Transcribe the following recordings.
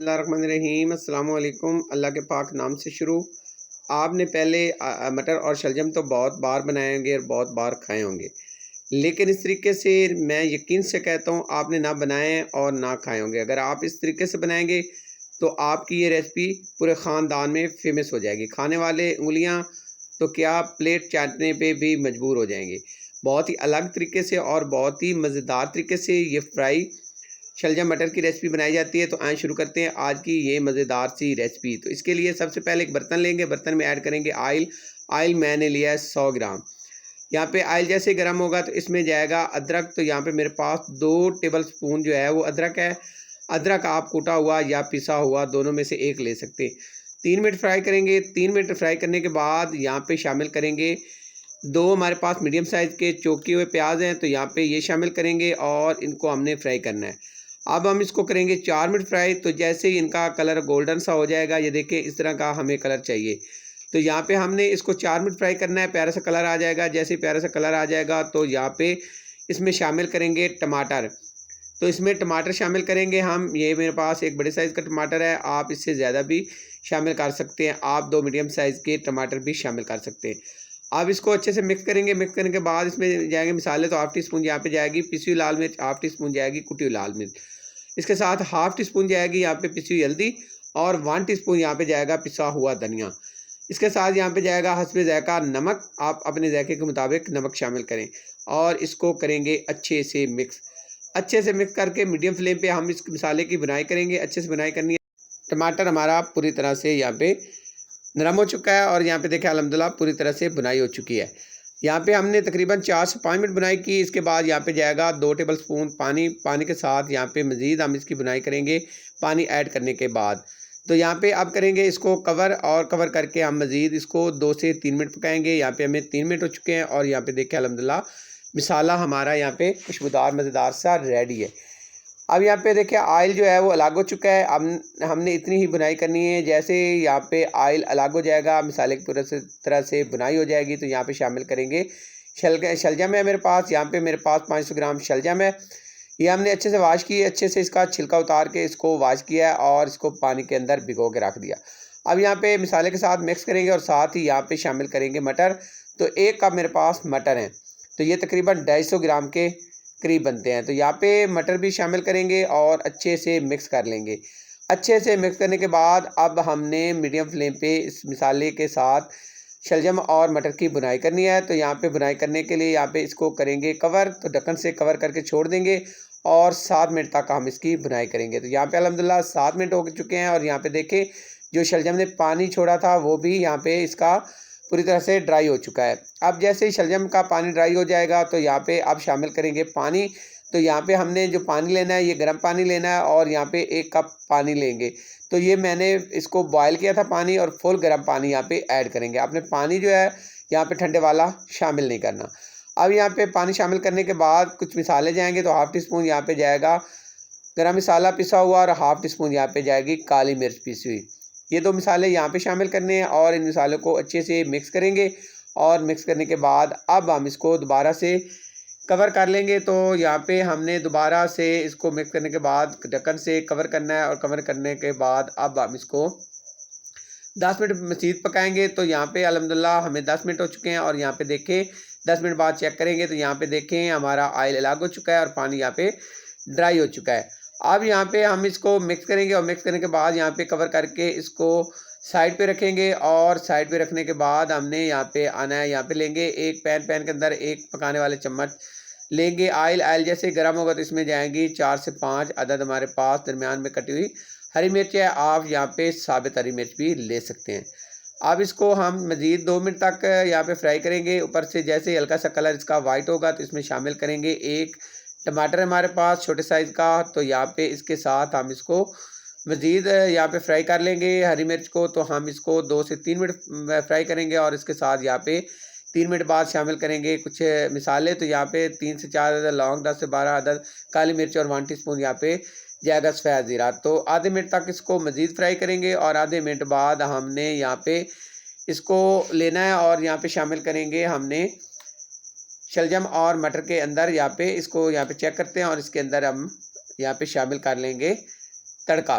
बिस्मिल्लाहिर्रहमानिर्रहीम अस्सलाम वालेकुम। अल्लाह के पाक नाम से शुरू। आपने पहले मटर और शलजम तो बहुत बार बनाए होंगे और बहुत बार खाए होंगे, लेकिन इस तरीके से मैं यकीन से कहता हूँ आपने ना बनाए और ना खाए होंगे। अगर आप इस तरीके से बनाएंगे तो आपकी ये रेसिपी पूरे ख़ानदान में फ़ेमस हो जाएगी। खाने वाले उँगलियाँ तो क्या प्लेट चाटने पे भी मजबूर हो जाएंगे। बहुत ही अलग तरीके से और बहुत ही मज़ेदार तरीके से ये फ्राई शलजम मटर की रेसिपी बनाई जाती है। तो आइए शुरू करते हैं आज की ये मज़ेदार सी रेसिपी। तो इसके लिए सबसे पहले एक बर्तन लेंगे, बर्तन में ऐड करेंगे ऑयल। ऑयल मैंने लिया है 100 ग्राम। यहाँ पे ऑयल जैसे गर्म होगा तो इसमें जाएगा अदरक। तो यहाँ पे मेरे पास 2 टेबल स्पून जो है वो अदरक है। अदरक आप कूटा हुआ या पिसा हुआ दोनों में से एक ले सकते हैं। 3 मिनट फ्राई करेंगे। 3 मिनट फ्राई करने के बाद यहाँ पे शामिल करेंगे 2 हमारे पास मीडियम साइज़ के चौके हुए प्याज हैं, तो यहाँ पे ये शामिल करेंगे और इनको हमने फ्राई करना है। अब हम इसको करेंगे 4 मिनट फ्राई। तो जैसे ही इनका कलर गोल्डन सा हो जाएगा, ये देखिए इस तरह का हमें कलर चाहिए। तो यहाँ पे हमने इसको 4 मिनट फ्राई करना है। प्यारा सा कलर आ जाएगा। जैसे ही प्यारा सा कलर आ जाएगा तो यहाँ पे इसमें शामिल करेंगे टमाटर। तो इसमें टमाटर शामिल करेंगे हम। ये मेरे पास एक बड़े साइज़ का टमाटर है, आप इससे ज़्यादा भी शामिल कर सकते हैं। आप 2 मीडियम साइज़ के टमाटर भी शामिल कर सकते हैं। अब इसको अच्छे से मिक्स करेंगे। मिक्स करने के बाद इसमें जाएँगे मसाले। तो हाफ़ टी स्पून यहाँ पे जाएगी पिसी हुई लाल मिर्च, हाफ़ टी स्पून जाएगी कुटी हुई लाल मिर्च। इसके साथ हाफ़ टी स्पून जाएगी यहाँ पे पिसी हुई हल्दी और 1 टीस्पून यहाँ पे जाएगा पिसा हुआ धनिया। इसके साथ यहाँ पे जाएगा हस्बे ज़ायक़ा नमक। आप अपने ज़ायक़े के मुताबिक नमक शामिल करें और इसको करेंगे अच्छे से मिक्स। अच्छे से मिक्स करके मीडियम फ्लेम पे हम इस मसाले की भुनाई करेंगे। अच्छे से भुनाई करनी है। टमाटर हमारा पूरी तरह से यहाँ पे नरम हो चुका है और यहाँ पे देखिए अल्हम्दुलिल्लाह पूरी तरह से भुनाई हो चुकी है। यहाँ पे हमने तकरीबन 4 से 5 मिनट भुनाई की। इसके बाद यहाँ पे जाएगा 2 टेबल स्पून पानी। पानी के साथ यहाँ पे मज़ीद हम इसकी भुनाई करेंगे पानी ऐड करने के बाद। तो यहाँ पे अब करेंगे इसको कवर और कवर करके हम मज़ीद इसको 2 से 3 मिनट पकाएँगे। यहाँ पे हमें 3 मिनट हो चुके हैं और यहाँ पे देखिए अल्हम्दुलिल्लाह मसाला हमारा यहाँ पे खुशबूदार मज़ेदार सा रेडी है। अब यहाँ पे देखिए ऑयल जो है वो अलग हो चुका है। अब हमने इतनी ही बुनाई करनी है। जैसे यहाँ पे ऑयल अलग हो जाएगा, मसाले की पूरी तरह से बुनाई हो जाएगी, तो यहाँ पे शामिल करेंगे शलजम है मेरे पास। यहाँ पे मेरे पास 500 ग्राम शलजम है। ये हमने अच्छे से वाश की है। अच्छे से इसका छिलका उतार के इसको वाश किया है और इसको पानी के अंदर भिगो के रख दिया। अब यहाँ पे मसाले के साथ मिक्स करेंगे और साथ ही यहाँ पे शामिल करेंगे मटर। तो 1 कप मेरे पास मटर हैं, तो ये तकरीबन 250 ग्राम के करीब बनते हैं। तो यहाँ पे मटर भी शामिल करेंगे और अच्छे से मिक्स कर लेंगे। अच्छे से मिक्स करने के बाद अब हमने मीडियम फ्लेम पे इस मसाले के साथ शलजम और मटर की भुनाई करनी है। तो यहाँ पे भुनाई करने के लिए यहाँ पे इसको करेंगे कवर। तो ढक्कन से कवर करके छोड़ देंगे और 7 मिनट तक हम इसकी भुनाई करेंगे। तो यहाँ पे अल्हम्दुलिल्लाह 7 मिनट हो चुके हैं और यहाँ पे देखें जो शलजम ने पानी छोड़ा था वो भी यहाँ पे इसका पूरी तरह से ड्राई हो चुका है। अब जैसे ही शलजम का पानी ड्राई हो जाएगा तो यहाँ पे अब शामिल करेंगे पानी। तो यहाँ पे हमने जो पानी लेना है ये गर्म पानी लेना है और यहाँ पे 1 कप पानी लेंगे। तो ये मैंने इसको बॉयल किया था पानी और फुल गर्म पानी यहाँ पे ऐड करेंगे। आपने पानी जो है यहाँ पे ठंडे वाला शामिल नहीं करना। अब यहाँ पे पानी शामिल करने के बाद कुछ मिसाले जाएँगे। तो हाफ़ टी स्पून यहाँ पे जाएगा गरम मसाला पिसा हुआ और हाफ़ टी स्पून यहाँ पे जाएगी काली मिर्च पिसी हुई। ये 2 मसाले यहाँ पे शामिल करने हैं और इन मसालों को अच्छे से मिक्स करेंगे और मिक्स करने के बाद अब हम इसको दोबारा से कवर कर लेंगे। तो यहाँ पे हमने दोबारा से इसको मिक्स करने के बाद ढक्कन से कवर करना है और कवर करने के बाद अब हम इसको 10 मिनट मज़ीद पकाएंगे। तो यहाँ पे अल्हम्दुलिल्लाह हमें 10 मिनट हो चुके हैं और यहाँ पे देखें 10 मिनट बाद चेक करेंगे तो यहाँ पे देखें हमारा ऑयल अलग हो चुका है और पानी यहाँ पे ड्राई हो चुका है। अब यहाँ पे हम इसको मिक्स करेंगे और मिक्स करने के बाद यहाँ पे कवर करके इसको साइड पे रखेंगे और साइड पे रखने के बाद हमने यहाँ पे आना है। यहाँ पे लेंगे एक पैन के अंदर एक पकाने वाले चम्मच लेंगे ऑयल जैसे गर्म होगा तो इसमें जाएंगी 4 से 5 अदद हमारे पास दरमियान में कटी हुई हरी मिर्च है। आप यहाँ पे साबित हरी मिर्च भी ले सकते हैं। अब इसको हम मज़ीद 2 मिनट तक यहाँ पे फ्राई करेंगे। ऊपर से जैसे हल्का सा कलर इसका वाइट होगा तो इसमें शामिल करेंगे 1 टमाटर हमारे पास छोटे साइज़ का। तो यहाँ पे इसके साथ हम इसको मज़ीद यहाँ पे फ्राई कर लेंगे हरी मिर्च को। तो हम इसको 2 से 3 मिनट फ्राई करेंगे और इसके साथ यहाँ पे 3 मिनट बाद शामिल करेंगे कुछ मिसाले। तो यहाँ पे 3 से 4 अदद लौंग, 10 से 12 अदद काली मिर्च और 1 टीस्पून यहाँ पे जाएगा सफ़ेद ज़ीरा। तो आधे मिनट तक इसको मज़ीद फ्राई करेंगे और आधे मिनट बाद हमने यहाँ पे इसको लेना है और यहाँ पे शामिल करेंगे हमने शलजम और मटर के अंदर यहाँ पे इसको यहाँ पे चेक करते हैं और इसके अंदर हम यहाँ पे शामिल कर लेंगे तड़का।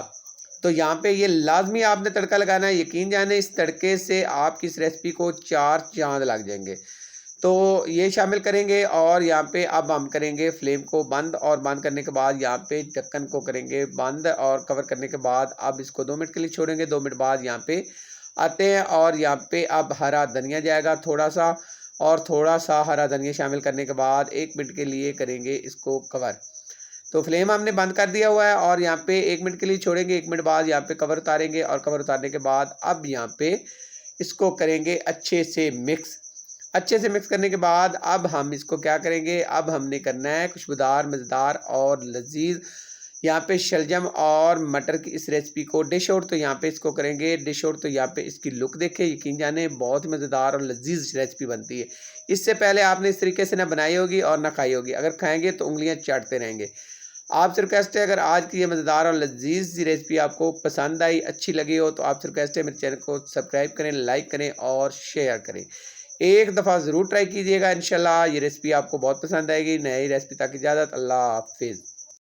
तो यहाँ पे ये लाज़मी आपने तड़का लगाना है। यकीन जाने इस तड़के से आपकी इस रेसिपी को 4 चाँद लग जाएँगे। तो ये शामिल करेंगे और यहाँ पे अब हम करेंगे फ्लेम को बंद, और बंद करने के बाद यहाँ पे ढक्कन को करेंगे बंद, और कवर करने के बाद अब इसको 2 मिनट के लिए छोड़ेंगे। 2 मिनट बाद यहाँ पे आते हैं और यहाँ पे अब हरा धनिया जाएगा थोड़ा-सा, और थोड़ा-सा हरा धनिया शामिल करने के बाद 1 मिनट के लिए करेंगे इसको कवर। तो फ्लेम हमने बंद कर दिया हुआ है और यहाँ पे 1 मिनट के लिए छोड़ेंगे। 1 मिनट बाद यहाँ पे कवर उतारेंगे, और कवर उतारने के बाद अब यहाँ पे इसको करेंगे अच्छे से मिक्स। अच्छे से मिक्स करने के बाद अब हम इसको क्या करेंगे, अब हमने करना है खुशबूदार, मज़ेदार और लज़ीज़ यहाँ पे शलजम और मटर की इस रेसिपी को डिश आउट। तो यहाँ पे इसको करेंगे डिश आउट। तो यहाँ पे इसकी लुक देखें, यकीन जाने बहुत ही मज़ेदार और लज़ीज़ रेसिपी बनती है। इससे पहले आपने इस तरीके से ना बनाई होगी और ना खाई होगी। अगर खाएंगे तो उंगलियां चाटते रहेंगे। आपसे रिक्वेस्ट है, अगर आज की ये मज़ेदार और लज़ीज़ सी रेसिपी आपको पसंद आई, अच्छी लगी हो, तो आपसे रिक्वेस्ट है मेरे चैनल को सब्सक्राइब करें, लाइक करें और शेयर करें। एक दफ़ा ज़रूर ट्राई कीजिएगा, इंशाल्लाह ये रेसिपी आपको बहुत पसंद आएगी। नई रेसिपी तक इजाज़त, अल्लाह हाफ़िज़।